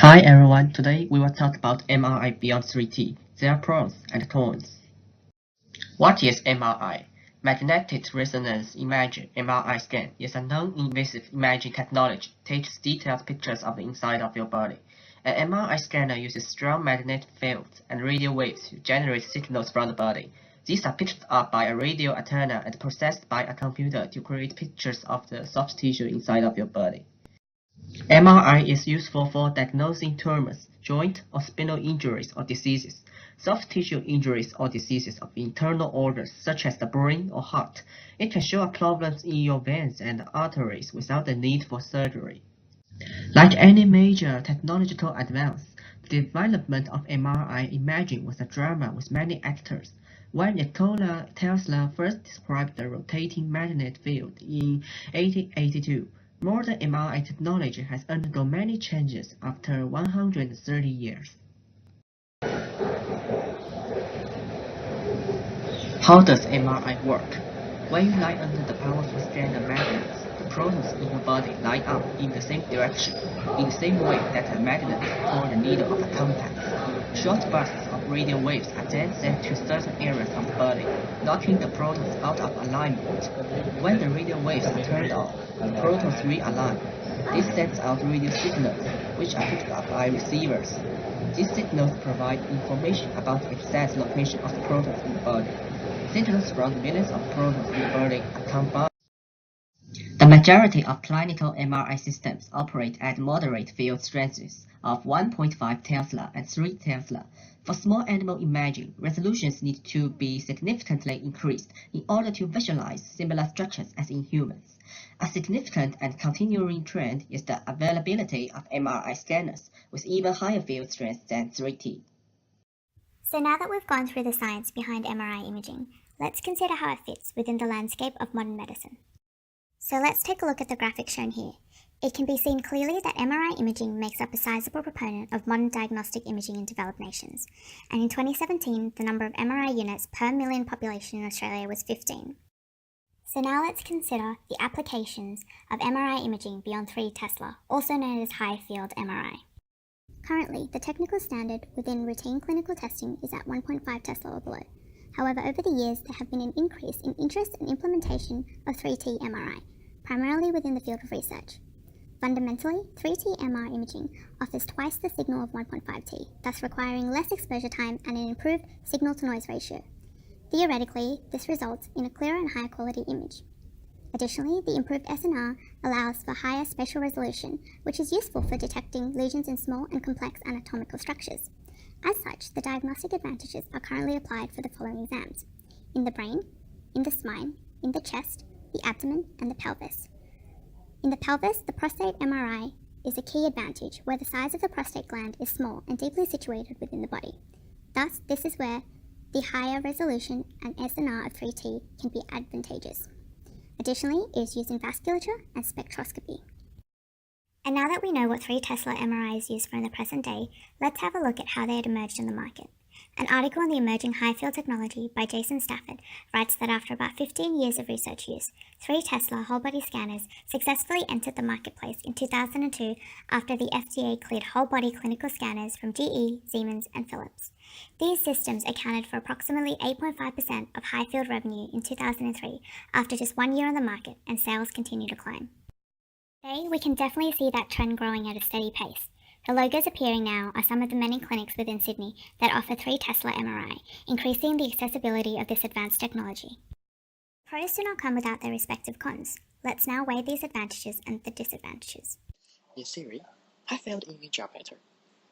Hi everyone, today we will talk about MRI beyond 3T, their pros and cons. What is MRI? Magnetic resonance imaging (MRI) scan is a non-invasive imaging technology that takes detailed pictures of the inside of your body. An MRI scanner uses strong magnetic fields and radio waves to generate signals from the body. These are picked up by a radio antenna and processed by a computer to create pictures of the soft tissue inside of your body. MRI is useful for diagnosing tumors, joint or spinal injuries or diseases, soft tissue injuries or diseases of internal organs such as the brain or heart. It can show problems in your veins and arteries without the need for surgery. Like any major technological advance, the development of MRI imaging was a drama with many actors. When Nikola Tesla first described the rotating magnetic field in 1882, modern MRI technology has undergone many changes after 130 years. How does MRI work? When you lie under the powerful scan of magnets, the protons in your body line up in the same direction, in the same way that a magnet pulls the needle of a compass. Short bursts of radio waves are then sent to certain areas of the body, knocking the protons out of alignment. When the radio waves are turned off, the protons realign. This sends out radio signals, which are picked up by receivers. These signals provide information about the exact location of the protons in the body. Signals from millions of protons in the body are combined. The majority of clinical MRI systems operate at moderate field strengths of 1.5 Tesla and 3 Tesla. For small animal imaging, resolutions need to be significantly increased in order to visualize similar structures as in humans. A significant and continuing trend is the availability of MRI scanners with even higher field strength than 3T. So now that we've gone through the science behind MRI imaging, let's consider how it fits within the landscape of modern medicine. So let's take a look at the graphic shown here. It can be seen clearly that MRI imaging makes up a sizable proponent of modern diagnostic imaging in developed nations, and in 2017, the number of MRI units per million population in Australia was 15. So now let's consider the applications of MRI imaging beyond 3 Tesla, also known as high-field MRI. Currently, the technical standard within routine clinical testing is at 1.5 Tesla or below. However, over the years, there have been an increase in interest and implementation of 3T MRI, primarily within the field of research. Fundamentally, 3T MR imaging offers twice the signal of 1.5T, thus requiring less exposure time and an improved signal-to-noise ratio. Theoretically, this results in a clearer and higher quality image. Additionally, the improved SNR allows for higher spatial resolution, which is useful for detecting lesions in small and complex anatomical structures. As such, the diagnostic advantages are currently applied for the following exams: in the brain, in the spine, in the chest, the abdomen, and the pelvis. In the pelvis, the prostate MRI is a key advantage where the size of the prostate gland is small and deeply situated within the body. Thus, this is where the higher resolution and SNR of 3T can be advantageous. Additionally, it is used in vasculature and spectroscopy. And now that we know what 3 Tesla MRI is used for in the present day, let's have a look at how they had emerged in the market. An article on the emerging high-field technology by Jason Stafford writes that after about 15 years of research use, 3 Tesla whole-body scanners successfully entered the marketplace in 2002 after the FDA cleared whole-body clinical scanners from GE, Siemens, and Philips. These systems accounted for approximately 8.5% of high-field revenue in 2003 after just 1 year on the market, and sales continue to climb. Today, we can definitely see that trend growing at a steady pace. The logos appearing now are some of the many clinics within Sydney that offer 3 Tesla MRI, increasing the accessibility of this advanced technology. Pros do not come without their respective cons. Let's now weigh these advantages and the disadvantages. In theory, high-field images are better,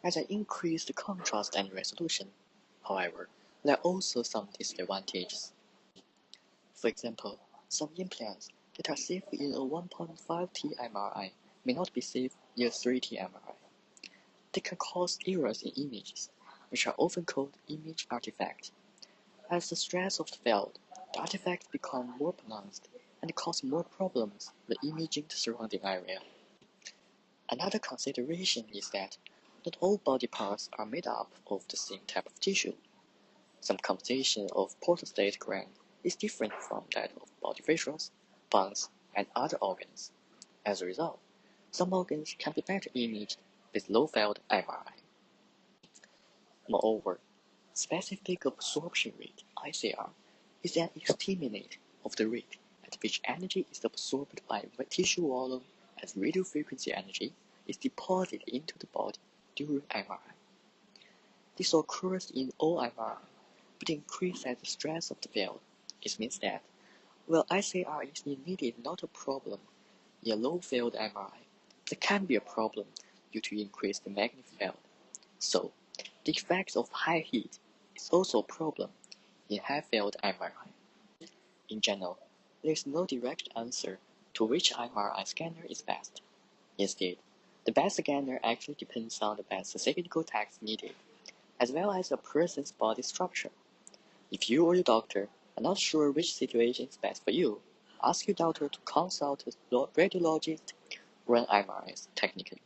as they increase the contrast and resolution. However, there are also some disadvantages. For example, some implants that are safe in a 1.5T MRI may not be safe in a 3T MRI. They can cause errors in images, which are often called image artifacts. As the stress of the field, the artifacts become more pronounced and cause more problems when imaging the surrounding area. Another consideration is that not all body parts are made up of the same type of tissue. Some composition of prostate gland is different from that of body vessels, bones, and other organs. As a result, some organs can be better imaged with low-field MRI. Moreover, specific absorption rate (ICR) is an estimate of the rate at which energy is absorbed by tissue volume as radiofrequency energy is deposited into the body during MRI. This occurs in all MRI, but increases as the stress of the field. It means that, while ICR is indeed not a problem in a low-field MRI, there can be a problem due to increased magnetic field. So, the effect of high heat is also a problem in high-field MRI. In general, there is no direct answer to which MRI scanner is best. Instead, the best scanner actually depends on the best technical tests needed, as well as a person's body structure. If you or your doctor are not sure which situation is best for you, ask your doctor to consult a radiologist or an MRI technician.